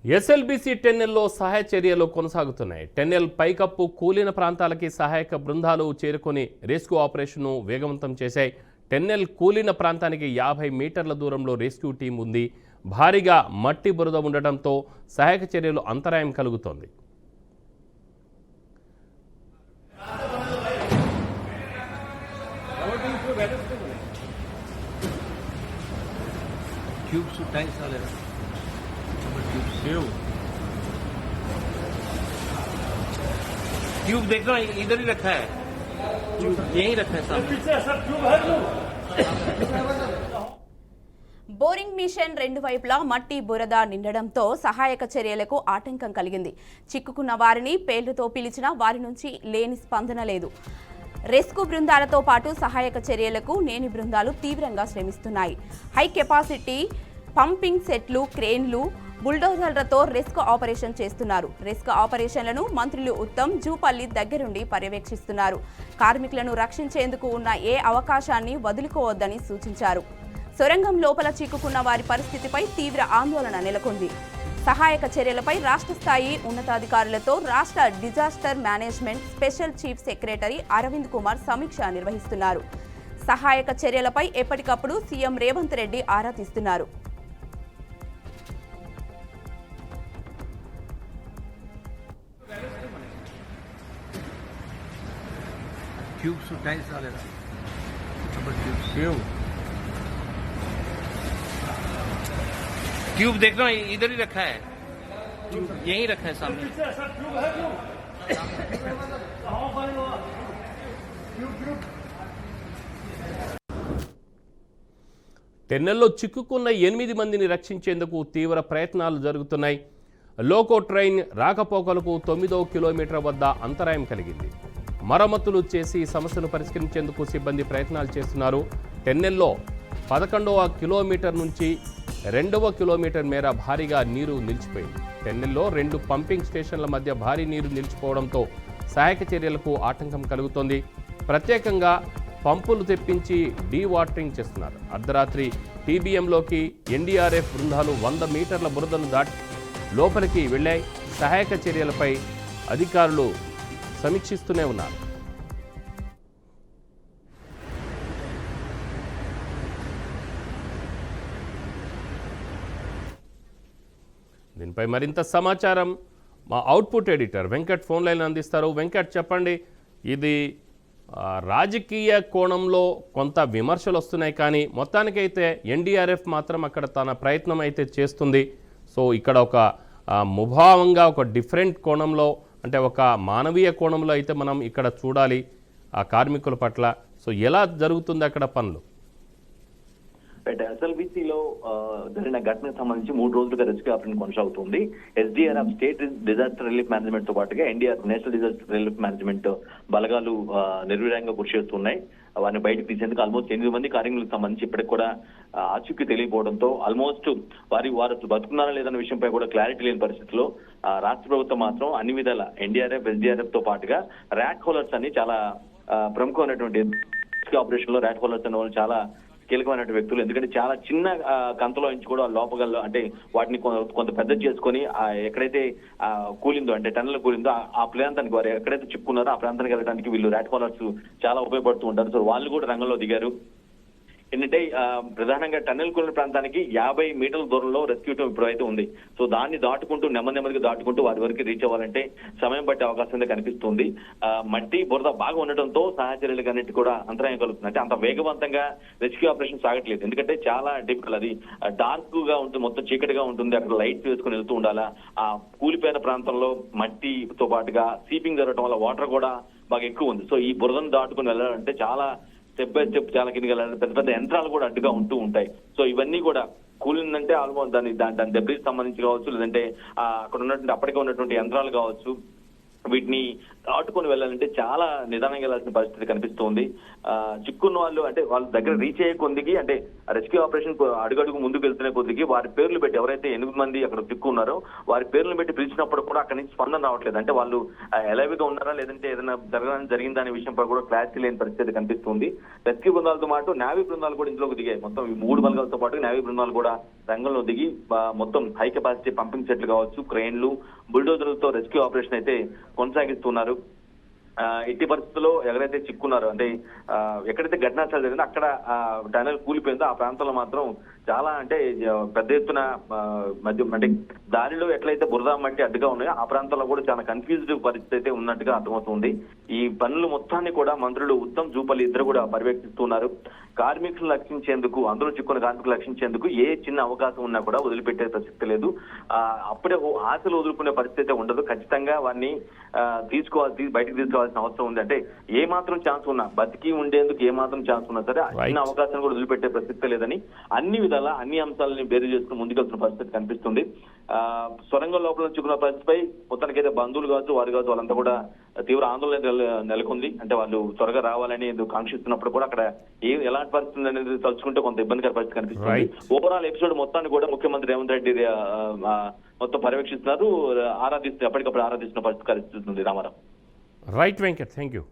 SLBC టెన్నెల్లో సహాయ చర్యలు కొనసాగుతున్నాయి. టెన్నెల్ పైకప్పు కూలిన ప్రాంతాలకి సహాయక బృందాలు చేరుకొని రెస్క్యూ ఆపరేషన్ను వేగవంతం చేశాయి. టెన్నెల్ కూలిన ప్రాంతానికి 50 మీటర్ల దూరంలో రెస్క్యూ టీం ఉంది. భారీగా మట్టి బురద ఉండటంతో సహాయక చర్యలు అంతరాయం కలుగుతోంది. ट्यूब देख रहा इधर ही रखा है, यहीं रखा है सामने। బోరింగ్ మిషన్ రెండు వైపులా మట్టి బురద నిండడంతో సహాయక చర్యలకు ఆటంకం కలిగింది. చిక్కుకున్న వారిని పేర్లతో పిలిచినా వారి నుంచి లేని స్పందన లేదు. రెస్క్యూ బృందాలతో పాటు సహాయక చర్యలకు నేని బృందాలు తీవ్రంగా శ్రమిస్తున్నాయి. హై కెపాసిటీ పంపింగ్ సెట్లు, క్రేన్లు, బుల్డోజర్లతో రెస్క్యూ ఆపరేషన్ చేస్తున్నారు. రెస్క్యూ ఆపరేషన్లను మంత్రులు ఉత్తమ్, జూపల్లి దగ్గరుండి పర్యవేక్షిస్తున్నారు. కార్మికులను రక్షించేందుకు ఉన్న ఏ అవకాశాన్ని వదులుకోవద్దని సూచించారు. సొరంగం లోపల చిక్కుకున్న వారి పరిస్థితిపై తీవ్ర ఆందోళన నెలకొంది. సహాయక చర్యలపై రాష్ట్ర స్థాయి ఉన్నతాధికారులతో రాష్ట్ర disaster management special chief secretary Aravind Kumar సమీక్ష నిర్వహిస్తున్నారు. సహాయక చర్యలపై ఎప్పటికప్పుడు సీఎం రేవంత్ రెడ్డి ఆరా తీస్తున్నారు. ट्यूब देख रहा इधर ही रखा है, यहीं रखा है सामने। టెన్నెల్లో చిక్కుకున్న 8 మందిని రక్షించేందుకు తీవ్ర ప్రయత్నాలు జరుగుతున్నాయి. లోకో ట్రైన్ రాకపోకలకు 9వ కిలోమీటర్ వద్ద అంతరాయం కలిగింది. మరమ్మతులు చేసి సమస్యను పరిష్కరించేందుకు సిబ్బంది ప్రయత్నాలు చేస్తున్నారు. టెన్నెల్లో 11వ కిలోమీటర్ నుంచి 2వ కిలోమీటర్ మేర భారీగా నీరు నిలిచిపోయింది. టెన్నెల్లో 2 పంపింగ్ స్టేషన్ల మధ్య భారీ నీరు నిలిచిపోవడంతో సహాయక చర్యలకు ఆటంకం కలుగుతోంది. ప్రత్యేకంగా పంపులు తెప్పించి డీవాటరింగ్ చేస్తున్నారు. అర్ధరాత్రి టీబీఎంలోకి ఎన్డీఆర్ఎఫ్ బృందాలు 100 మీటర్ల బురదను దాటి లోపలికి వెళ్ళాయి. సహాయక చర్యలపై అధికారులు సమీక్షిస్తూనే ఉన్నారు. దీనిపై మరింత సమాచారం మా output editor Venkat phone line అందిస్తారు. వెంకట్, చెప్పండి, ఇది రాజకీయ కోణంలో కొంత విమర్శలు వస్తున్నాయి, కానీ మొత్తానికైతే ఎన్డీఆర్ఎఫ్ మాత్రం అక్కడ తన ప్రయత్నం అయితే చేస్తుంది. సో ఇక్కడ ఒక ముభావంగా ఒక డిఫరెంట్ కోణంలో, అంటే ఒక మానవీయ కోణంలో అయితే మనం ఇక్కడ చూడాలి ఆ కార్మికుల పట్ల. సో ఎలా జరుగుతుంది అక్కడ పనులు? ఎస్ఎల్బీసీలో జరిగిన ఘటనకు సంబంధించి 3 రోజులుగా రెస్క్యూ ఆపరేషన్ కొనసాగుతుంది. SDRF state disaster relief management తో పాటుగా NDRF national disaster relief management బలగాలు నిర్వీర్యంగా కృషి చేస్తున్నాయి. వారిని బయటకు తీసేందుకు ఆల్మోస్ట్ 8 మంది కార్మికులకు సంబంధించి ఇప్పటికి కూడా ఆచూకీ తెలియకపోవడంతో ఆల్మోస్ట్ వారు బతుకున్నారా లేదన్న విషయంపై కూడా క్లారిటీ లేని పరిస్థితిలో రాష్ట్ర ప్రభుత్వం మాత్రం అన్ని విధాల ఎన్డీఆర్ఎఫ్, ఎస్డీఆర్ఎఫ్ తో పాటుగా ర్యాట్ హోలర్స్ అని చాలా ప్రముఖమైనటువంటి రెస్క్యూ ఆపరేషన్ లో ర్యాట్ హోలర్స్ అనే వాళ్ళు చాలా కీలకమైనటువంటి వ్యక్తులు. ఎందుకంటే చాలా చిన్న కంతలో నుంచి కూడా లోపగల్లో, అంటే వాటిని కొంత పెద్ద చేసుకొని ఎక్కడైతే కూలిందో, అంటే టన్నెల్ కూలిందో ఆ ప్రాంతానికి వారు ఎక్కడైతే చిక్కున్నారో ఆ ప్రాంతానికి వెళ్ళడానికి వీళ్ళు ర్యాట్ హోలర్స్ చాలా ఉపయోగపడుతూ ఉంటారు. సో వాళ్ళు కూడా రంగంలో దిగారు. ఏంటంటే ప్రధానంగా టన్నెల్ కూలిన ప్రాంతానికి 50 మీటర్ల దూరంలో రెస్క్యూ టీం ఇప్పుడైతే ఉంది. సో దాన్ని దాటుకుంటూ నెమ్మదిగా దాటుకుంటూ వారి వరకు రీచ్ అవ్వాలంటే సమయం పట్టే అవకాశం కనిపిస్తుంది. మట్టి బురద బాగా ఉండటంతో సహాయ చర్యలకు అన్నిటి కూడా అంతరాయం కలుగుతుంది. అంటే అంత వేగవంతంగా రెస్క్యూ ఆపరేషన్ సాగట్లేదు. ఎందుకంటే చాలా డిఫికల్ట్, అది డార్క్ గా ఉంటుంది, మొత్తం చీకటిగా ఉంటుంది. అక్కడ లైట్స్ వేసుకుని వెళ్తూ ఉండాలా. ఆ కూలిపోయిన ప్రాంతంలో మట్టితో పాటుగా సీపింగ్ జరగడం వల్ల వాటర్ కూడా బాగా ఎక్కువ ఉంది. సో ఈ బురదను దాటుకుని వెళ్ళాలంటే చాలా స్టెప్ బై స్టెప్ చాలా కిందకి వెళ్ళాలి. పెద్ద పెద్ద యంత్రాలు కూడా అడ్డుగా ఉంటూ ఉంటాయి. సో ఇవన్నీ కూడా కూలిందంటే ఆల్మోస్ట్ దాని దెబ్బకి సంబంధించి కావచ్చు, లేదంటే అక్కడ ఉన్నటువంటి అప్పటికే ఉన్నటువంటి యంత్రాలు కావచ్చు, వీటిని దాటుకొని వెళ్ళాలంటే చాలా నిదానంగా వెళ్ళాల్సిన పరిస్థితి కనిపిస్తుంది. చిక్కున్న వాళ్ళు అంటే వాళ్ళ దగ్గర రీచ్ అయ్యే కొందికి, అంటే రెస్క్యూ ఆపరేషన్ అడుగడుగు ముందుకు వెళ్తున్న కొద్దికి వారి పేర్లు పెట్టి ఎవరైతే 8 మంది అక్కడ చిక్కున్నారో వారి పేర్లు పెట్టి పిలిచినప్పుడు కూడా అక్కడి నుంచి స్పందన రావట్లేదు. అంటే వాళ్ళు ఎలవిగా ఉన్నారా లేదంటే ఏదైనా జరిగిందా అనే విషయంపై కూడా క్లారిటీ లేని పరిస్థితి కనిపిస్తుంది. రెస్క్యూ బృందాలతో పాటు నేవీ బృందాలు కూడా ఇందులోకి దిగాయి. మొత్తం ఈ 3 బలగాలతో పాటు నేవీ బృందాలు కూడా రంగంలో దిగి మొత్తం హై కెపాసిటీ పంపింగ్ సెట్లు కావచ్చు, క్రెయిన్లు, బుల్డోజర్లతో రెస్క్యూ ఆపరేషన్ అయితే కొనసాగిస్తున్నారు. ఎట్టి పరిస్థితుల్లో ఎవరైతే చిక్కున్నారో అంటే ఎక్కడైతే ఘటనా స్థలం జరిగిందో అక్కడ టనల్ కూలిపోయిందో ఆ ప్రాంతంలో మాత్రం చాలా అంటే పెద్ద ఎత్తున మధ్య అంటే దారిలో ఎట్లయితే బురద మట్టి అడ్డుగా ఉన్నాయో ఆ ప్రాంతంలో కూడా చాలా కన్ఫ్యూజ్డ్ పరిస్థితి అయితే ఉన్నట్టుగా అర్థమవుతుంది. ఈ పనులు మొత్తాన్ని కూడా మంత్రులు ఉత్తమ్ జూపల్లి ఇద్దరు కూడా పర్యవేక్షిస్తున్నారు. కార్మికులను రక్షించేందుకు, అందులో చిక్కున్న కార్మికులు రక్షించేందుకు ఏ చిన్న అవకాశం ఉన్నా కూడా వదిలిపెట్టే ప్రసక్తి లేదు. అప్పుడే ఆశలు వదులుకునే పరిస్థితి ఉండదు. ఖచ్చితంగా వారిని బయటకు తీసుకోవాల్సిన అవసరం ఉంది. అంటే ఏ మాత్రం ఛాన్స్ ఉన్నా, బతికి ఉండేందుకు ఏ మాత్రం ఛాన్స్ ఉన్నా సరే చిన్న అవకాశాన్ని కూడా వదిలిపెట్టే ప్రసక్తి లేదని అన్ని విధాలా అన్ని అంశాలని బేరు చేసుకుని ముందుకెళ్తున్న పరిస్థితి కనిపిస్తుంది. సొరంగం లోపల చిక్కున్న పరిస్థితిపై మొత్తానికైతే బంధువులు కావచ్చు, వారు కావచ్చు, వాళ్ళంతా కూడా తీవ్ర ఆందోళన నెలకొంది. అంటే వాళ్ళు త్వరగా రావాలని కాంక్షిస్తున్నప్పుడు కూడా అక్కడ ఎలాంటి పరిస్థితి అనేది తలుచుకుంటే కొంత ఇబ్బందికర పరిస్థితి కనిపిస్తుంది. ఓవరాల్ ఎపిసోడ్ మొత్తాన్ని కూడా ముఖ్యమంత్రి రేవంత్ రెడ్డి మొత్తం పర్యవేక్షిస్తున్నారు, ఎప్పటికప్పుడు ఆరాధిస్తున్న పరిస్థితి కనిపిస్తుంది. Ramarao. Right Venkat, thank you.